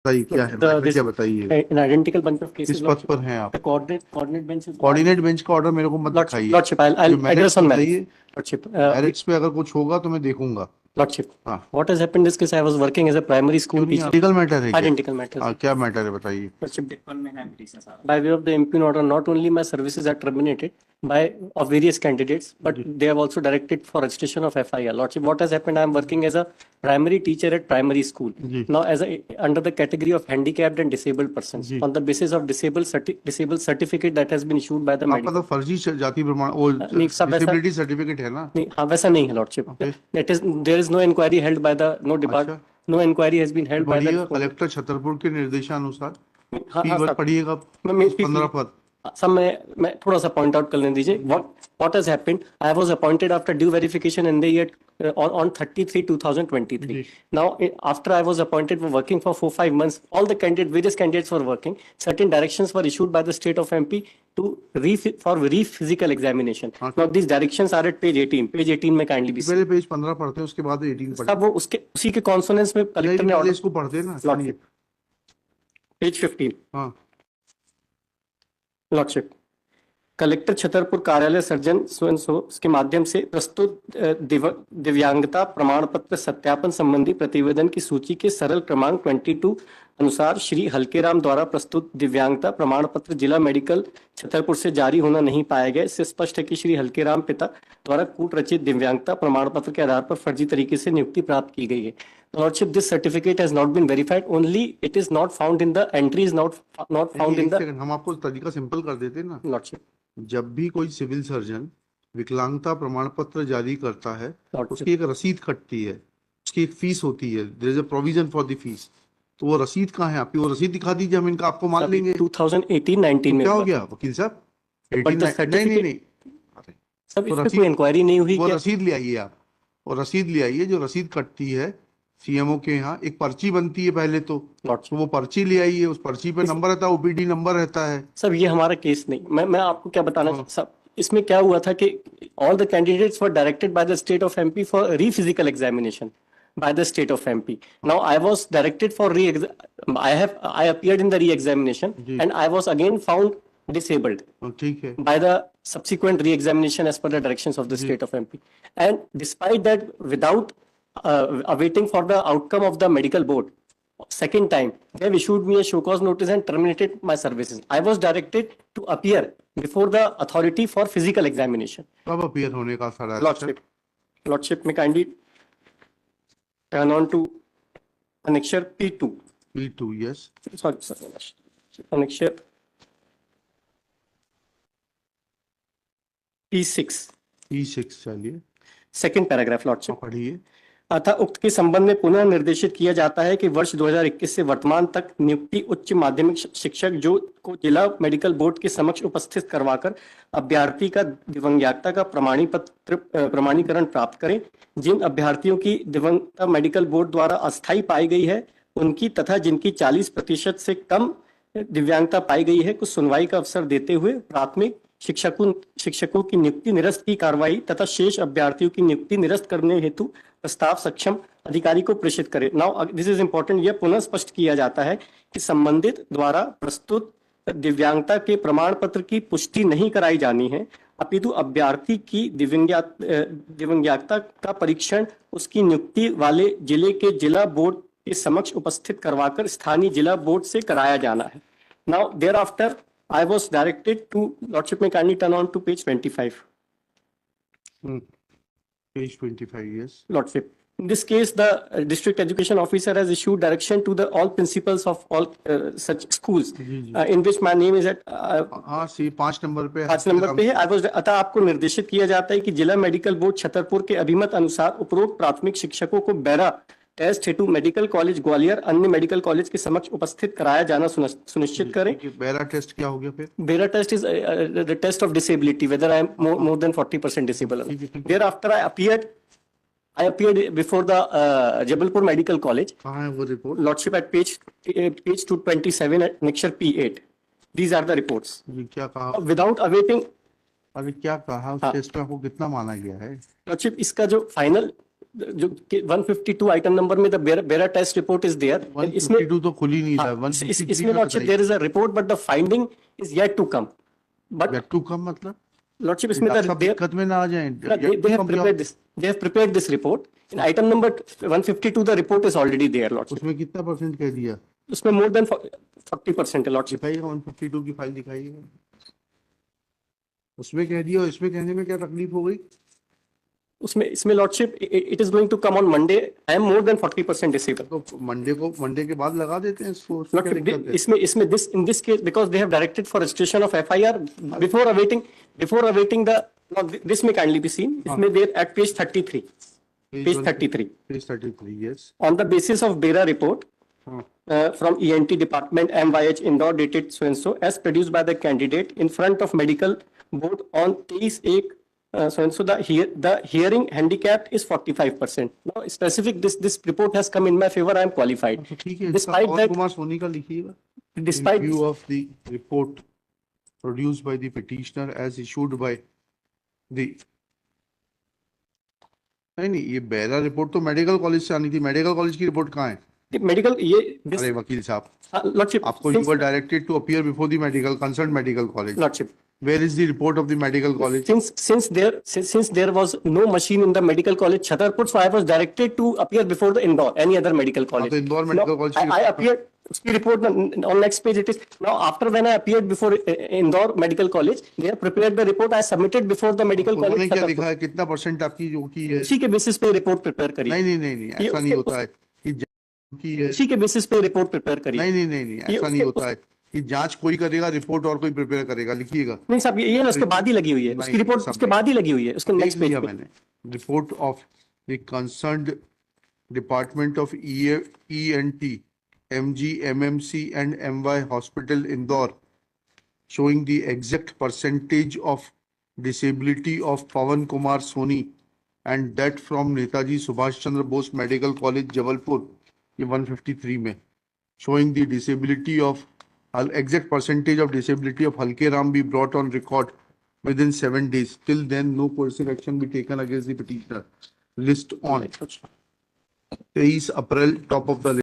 बताइए क्या है, मैटर क्या बताइए। an identical bunch of किस cases, पद Lordship. पर हैं आप? The coordinate bench is coordinate bench का ऑर्डर मेरे को मत Lordship, दिखाइए। Lordship, I'll जो address मैरिट्स on merits. बताइए। Lordship, मैरिट्स पे अगर कुछ होगा तो मैं देखूंगा। Lordship, हाँ। what has happened is that I was working as a primary school क्यों नहीं, teacher. आर्टिकल मैटर है क्या? Identical matters. हाँ, क्या मैटर है बताइए। Lordship, by way of the impugn order, not only my services are terminated by of various candidates, but ji they have also directed for registration of FIR. Lordship, what has happened? I am working as a primary teacher at primary school. Ji Now, as a, under the category of handicapped and disabled persons, ji. on the basis of disabled certificate that has been issued by the आपका medical. तो फर्जी जाति प्रमाण वो नहीं सब वैसा disability certificate है ना। नहीं, हाँ वैसा नहीं है lordship. Okay. That is there is no inquiry held by the no depart अच्छा, no inquiry has been held by the. पढ़िएगा कलेक्टर छतरपुर के निर्देशानुसार। हाँ की हाँ वर्ड सर. पढ़िएगा, मैं 15 पद। सब मैं थोड़ा सा पॉइंट आउट कर लेने दीजिए. what has happened, I was appointed after due verification in the year on 30/3/2023. Ji Now after I was appointed for working for 4-5 months, all the various candidates were working. Certain directions were issued by the state of MP to for re-physical examination. हाँ। Now these directions are at page 18. Page 18 में kindly be पहले page 15 पढ़ते हैं, उसके बाद 18 पढ़ते सब वो उसके उसी के कॉन्सोनेंस में हैं। कलेक्टर ने पहले ऑर्डर. इसको पढ़ते हैं ना। Lordship, page 15. हाँ लॉर्डशिप, कलेक्टर छतरपुर कार्यालय सर्जन स्वयं के माध्यम से प्रस्तुत दिव्यांगता प्रमाण पत्र सत्यापन संबंधी प्रतिवेदन की सूची के सरल क्रमांक 22 अनुसार श्री हल्केराम द्वारा प्रस्तुत दिव्यांगता प्रमाण पत्र जिला मेडिकल छतरपुर से जारी होना नहीं पाया गया. इससे स्पष्ट है कि श्री हल्केराम पिता द्वारा कूट रचित दिव्यांगता प्रमाण पत्र के आधार पर फर्जी तरीके से नियुक्ति प्राप्त की गई है. Lordship, this certificate has not been verified, only it is not found in the entry is not found in the. हम आपको तरीका सिंपल कर देते हैं ना। लॉर्डशिप, जब भी कोई सिविल सर्जन विकलांगता प्रमाण पत्र जारी करता है, उसकी एक रसीद कटती है, उसकी एक फीस होती है, there is a provision for the fees. तो वो रसीद कहाँ है आपकी? वो रसीद दिखा दीजिए, हम इनका आपको मान लेंगे। 2018-19 में क्या हो गया वकील साहब? नहीं सब तो इस पे कोई इंक्वायरी नहीं हुई वो क्या? रसीद ले आइए आप। वो रसीद ले आइए, जो रसीद कटती है सीएमओ के यहाँ एक पर्ची बनती है पहले तो वो पर्ची ले आइए, उस पर्ची पे नंबर रहता है, ओपीडी नंबर रहता है। सब ये हमारा केस नहीं, मैं आपको क्या बताना सब इसमें क्या हुआ था कि all the candidates were directed by the state of MP for री physical examination by the state of MP. Now I was directed for I appeared in the re-examination and I was again found disabled. ठीक है. By the subsequent re-examination as per the directions of the state of MP. And despite that, without awaiting for the outcome of the medical board, second time they have issued me a show cause notice and terminated my services. I was directed to appear before the authority for physical examination. कब appear होने का सारा? Lordship, may kindly turn on to annexure P2. P2, yes. Sorry, annexure P6. P6 चलिए. Second paragraph lordship. पढ़िए. अतः उक्त के संबंध में पुनः निर्देशित किया जाता है कि वर्ष 2021 से वर्तमान तक नियुक्ति उच्च माध्यमिक शिक्षक जो को जिला मेडिकल बोर्ड के समक्ष उपस्थित करवाकर अभ्यर्थी का दिव्यांगता का प्रमाणीकरण प्राप्त करें. जिन अभ्यर्थियों की दिव्यांगता मेडिकल बोर्ड द्वारा अस्थायी पाई गई है उनकी तथा जिनकी 40% से कम दिव्यांगता पाई गई है को सुनवाई का अवसर देते हुए प्राथमिक शिक्षकों की नियुक्ति निरस्त की कार्रवाई तथा शेष अभ्यर्थियों की नियुक्ति निरस्त करने हेतु प्रस्ताव सक्षम अधिकारी को प्रेषित करें. Now this is important. यह पुनः स्पष्ट किया जाता है कि संबंधित द्वारा प्रस्तुत दिव्यांगता के प्रमाण पत्र की पुष्टि नहीं कराई जानी है, अपितु अभ्यर्थी की दिव्यांगता का परीक्षण उसकी नियुक्ति वाले जिले के जिला बोर्ड के समक्ष उपस्थित करवाकर स्थानीय जिला बोर्ड से कराया जाना है. Now thereafter I was directed to, Lordship, may kindly turn on to page 25. Page 25, yes. Lordship, in this case, the district education officer has issued direction to the all principals of all such schools in which my name is at. हाँ, सी 5 number पे. 5 number पे है. I was अतः आपको निर्देशित किया जाता है कि जिला मेडिकल बोर्ड छतरपुर के अभिमत अनुसार उपरोक्त प्राथमिक शिक्षकों को बेरा टेस्ट हेतु मेडिकल कॉलेज ग्वालियर अन्य मेडिकल कॉलेज के समक्ष उपस्थित कराया जाना सुनिश्चित करें. बेरा टेस्ट क्या हो गया फिर? BERA test is the test of disability whether I am more than 40% disable. Thereafter I appeared before the Jabalpur Medical College. कहाँ है वो report? Lordship, at page 227 at annexure P8. These are the reports. क्या कहा? Without awaiting. अभी क्या कहा? उस test में आपको कितना माना गया है? Lordship, इसका जो फाइनल जो 152 आइटम नंबर में द बेरा टेस्ट रिपोर्ट इज देयर, इसमें 152 तो खुल ही नहीं था, हाँ, 153 इसमें का lordship there is a report but the finding is yet to come, but yet to come मतलब लॉर्डशिप इसमें डॉक्टर साहब दिक्कत में ना आ जाएं, yet to come क्या? they have prepared this report in item number 152 the report is already there lordship, उसमें कितना परसेंट कह दिया? उसमें more than 40% है lordship, दिखाइएगा 152 की फाइल दिखाइएगा, उसमें कह दिया और इसमें कहने में क्या तकलीफ हो गई? इसमें lordship it is going to come on Monday, I am more than 40% received. तो मंडे के बाद लगा देते हैं इसको, उसमें क्या दिक्कत है? इसमें in this case because they have directed for registration of FIR before awaiting the, now this may kindly be seen, इसमें there at page 33, page 33, yes, on the basis of BERA report from ENT department MYH Indore dated so and so as produced by the candidate in front of medical board on 23/1 so and so the hearing handicap is 45%. Now specific this report has come in my favor, I am qualified. तो ठीक है, Despite Pawan that, Kumar Soni का लिखिएगा, despite in view of the report produced by the petitioner as issued by the, नहीं ये बेरा report तो medical college से आनी थी, मेडिकल कॉलेज की रिपोर्ट कहाँ है? मेडिकल ये अरे वकील साहब, लॉर्डशिप आपको you were directed to appear before the medical concerned medical college. Lordship Where is the report of the medical college? since there was no machine in the medical college Chhatarpur, so I was directed to appear before the Indore any other medical college. तो Indore medical college I appeared, उसकी report on next page it is. Now after when I appeared before Indore Medical College, they have prepared the report I submitted before the medical college. उन्होंने क्या लिखा है, कितना percent आपकी जो की है? उसी के बेसिस पे रिपोर्ट प्रिपेयर करी, नहीं ऐसा नहीं होता है कि की है, उसी के बेसिस पे रिपोर्ट प्रिपेयर करी। नहीं ऐसा नहीं होता है कि जांच कोई करेगा, रिपोर्ट और कोई प्रिपेयर करेगा, लिखिएगा। नहीं साहब ये उसके बाद ही लगी हुई है, उसकी रिपोर्ट उसके बाद ही लगी हुई है, उसके नेक्स्ट पेज पे मैंने report of the concerned department of ENT MG MMC and MY Hospital Indore showing the exact percentage of disability of Pawan Kumar Soni and that from Netaji Subhash Chandra Bose Medical College Jabalpur ये 153 में showing the disability of exact percentage of disability of Halke Ram be brought on record within 7 days. Till then, no coercive action be taken against the petitioner. List on 23 April, top of the list.